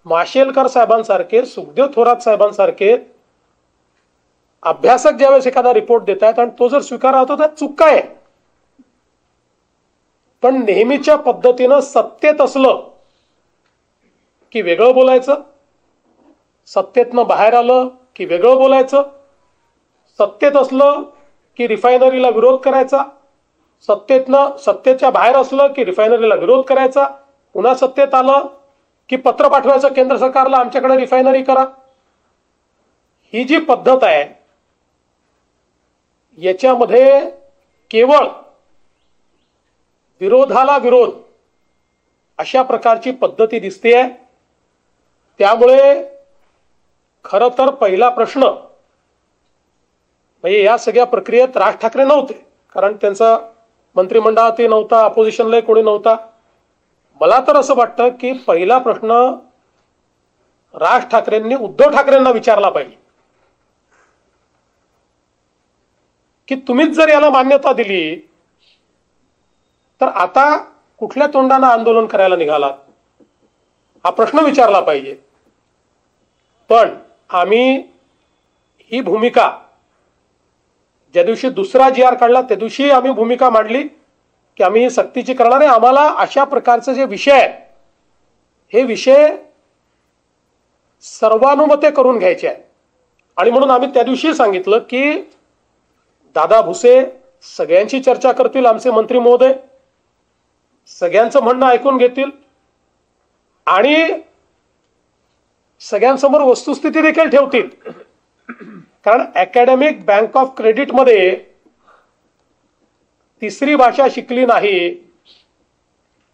माशेलकर साहेबांसारखे, सुखदेव थोरात साहेबांसारखे अभ्यासक ज्यावेळेस एखादा रिपोर्ट देत आहेत आणि तो जर स्वीकारला होता तर चूक काय आहे? पण नेहमीच्या पद्धतीनं सत्तेत असलं की वेगळं बोलायचं, सत्तेतनं बाहेर आलं की वेगळं बोलायचं, सत्तेत असलं की रिफायनरीला विरोध करायचा, सत्तेच्या बाहेर असलं की रिफायनरीला विरोध करायचा, पुन्हा सत्तेत आलं की पत्र पाठवायचं केंद्र सरकारला, आमच्याकडे रिफायनरी करा. ही जी पद्धत आहे याच्यामध्ये केवळ विरोधाला विरोध अशा प्रकारची पद्धती दिसते. त्यामुळे खरं तर पहिला प्रश्न म्हणजे या सगळ्या प्रक्रियेत राज ठाकरे नव्हते, कारण त्यांचा मंत्रिमंडळातही नव्हता, अपोजिशनलाही कोणी नव्हता. मला तर असं वाटतं की पहिला प्रश्न राज ठाकरेंनी उद्धव ठाकरेंना विचारला पाहिजे की तुम्हीच जर याला मान्यता दिली तर आता कुठल्या तोंडानं आंदोलन करायला निघालात, हा प्रश्न विचारला पाहिजे. पण आम्ही ही भूमिका ज्या दिवशी दुसरा GR काढला त्या दिवशी आम्ही भूमिका मांडली की आम्ही सक्तीची करणार आहे. आम्हाला अशा प्रकारचे जे विषय आहेत हे विषय सर्वानुमते करून घ्यायचे आहे. आणि म्हणून आम्ही त्या दिवशी सांगितलं की दादा भुसे सगळ्यांची चर्चा करतील, आमचे मंत्री महोदय सगळ्यांचं म्हणणं ऐकून घेतील आणि सगळ्यांसमोर वस्तुस्थिती देखील ठेवतील. कारण अकॅडमिक बँक ऑफ क्रेडिट मध्ये तिसरी भाषा शिकली नाही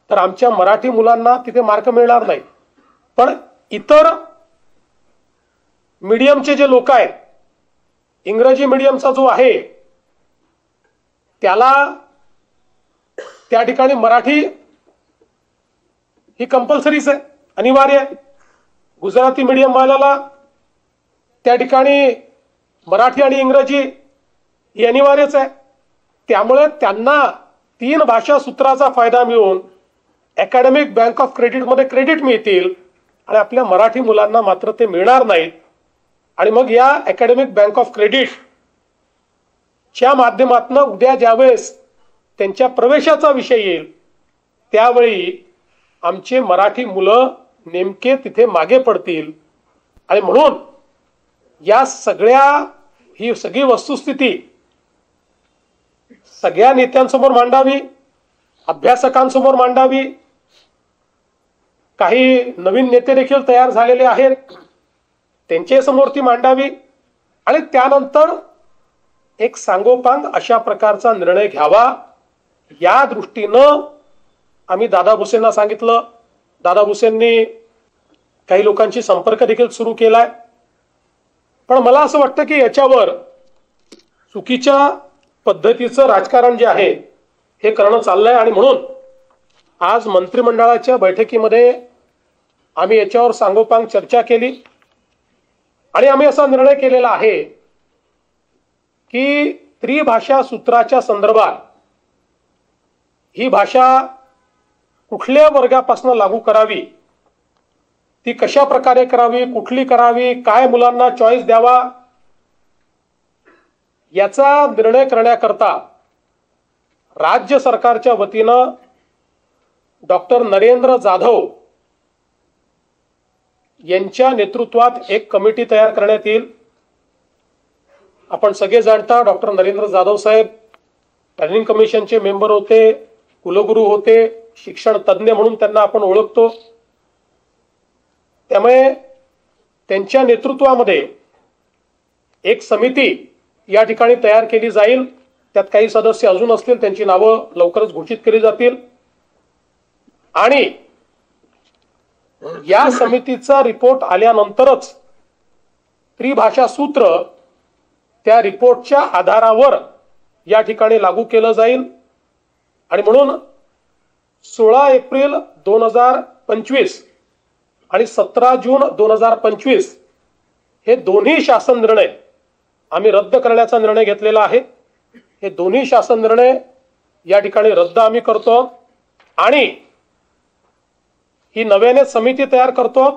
तर आमच्या मराठी मुलांना तिथे मार्क मिळणार नाही. पण इतर मीडियमचे जे लोक आहेत, इंग्रजी मीडियमचा जो आहे त्याला त्या ठिकाणी मराठी ही कंपल्सरीच आहे, अनिवार्य आहे. गुजराती मीडियम वाल्याला त्या ठिकाणी मराठी आणि इंग्रजी ही अनिवार्यच आहे. त्यामुळे त्यांना 3 भाषा सूत्राचा फायदा मिळून अकॅडमिक बँक ऑफ क्रेडिटमध्ये क्रेडिट मिळतील आणि आपल्या मराठी मुलांना मात्र ते मिळणार नाहीत. आणि मग या अकॅडमिक बँक ऑफ क्रेडिट च्या माध्यमातून उद्या ज्यावेळेस त्यांच्या प्रवेशाचा विषय येईल त्यावेळी आमचे मराठी मुलं नेमके तिथे मागे पडतील. आणि म्हणून या ही सगळी वस्तुस्थिती सगळ्या नेत्यांसमोर मांडावी, अभ्यासकांसमोर मांडावी. काही नवीन नेते देखील तयार झालेले आहेत, त्यांच्या समोर ती मांडावी आणि त्यानंतर एक सांगोपांग अशा प्रकारचा निर्णय घ्यावा. या दृष्टीनं आम्ही दादा भुसेंना सांगितलं. दादा भुसेंनी काही लोकांशी संपर्क देखील सुरू केलाय. पण मला असं वाटतं की याच्यावर चुकीच्या पद्धतीचं राजकारण जे आहे हे करणं चाललंय. आणि म्हणून आज मंत्रिमंडळाच्या बैठकीमध्ये आम्ही याच्यावर सांगोपांग चर्चा केली आणि आम्ही असा निर्णय केलेला आहे की त्रिभाषा सूत्राच्या संदर्भात ही भाषा कुठल्या वर्गापासून लागू करावी, ती कशा प्रकारे करावी, कुठली करावी, काय मुलांना चॉईस द्यावा, याचा निर्णय करण्याकरता राज्य सरकारच्या वतीनं डॉक्टर नरेंद्र जाधव यांच्या नेतृत्वात एक कमिटी तयार करण्यात येईल. आपण सगळे जाणता डॉक्टर नरेंद्र जाधव साहेब प्लॅनिंग कमिशनचे मेंबर होते, कुलगुरू होते, शिक्षण तज्ञ म्हणून त्यांना आपण ओळखतो. त्यामुळे त्यांच्या नेतृत्वामध्ये एक समिती या ठिकाणी तयार केली जाईल. त्यात काही सदस्य अजून असतील, त्यांची नावं लवकरच घोषित केली जातील. आणि या समितीचा रिपोर्ट आल्यानंतरच त्रिभाषा सूत्र त्या रिपोर्टच्या आधारावर या ठिकाणी लागू केलं जाईल. आणि म्हणून 16 एप्रिल 2025 आणि 17 जून 2025 हे दोन्ही शासन निर्णय आम्ही रद्द करण्याचा निर्णय घेतलेला आहे. हे दोन्ही शासन निर्णय या ठिकाणी रद्द आम्ही करतो आणि ही नव्याने समिती तयार करतो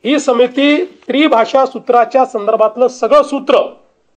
ही समिती त्रिभाषा सूत्राच्या संदर्भातलं सगळं सूत्र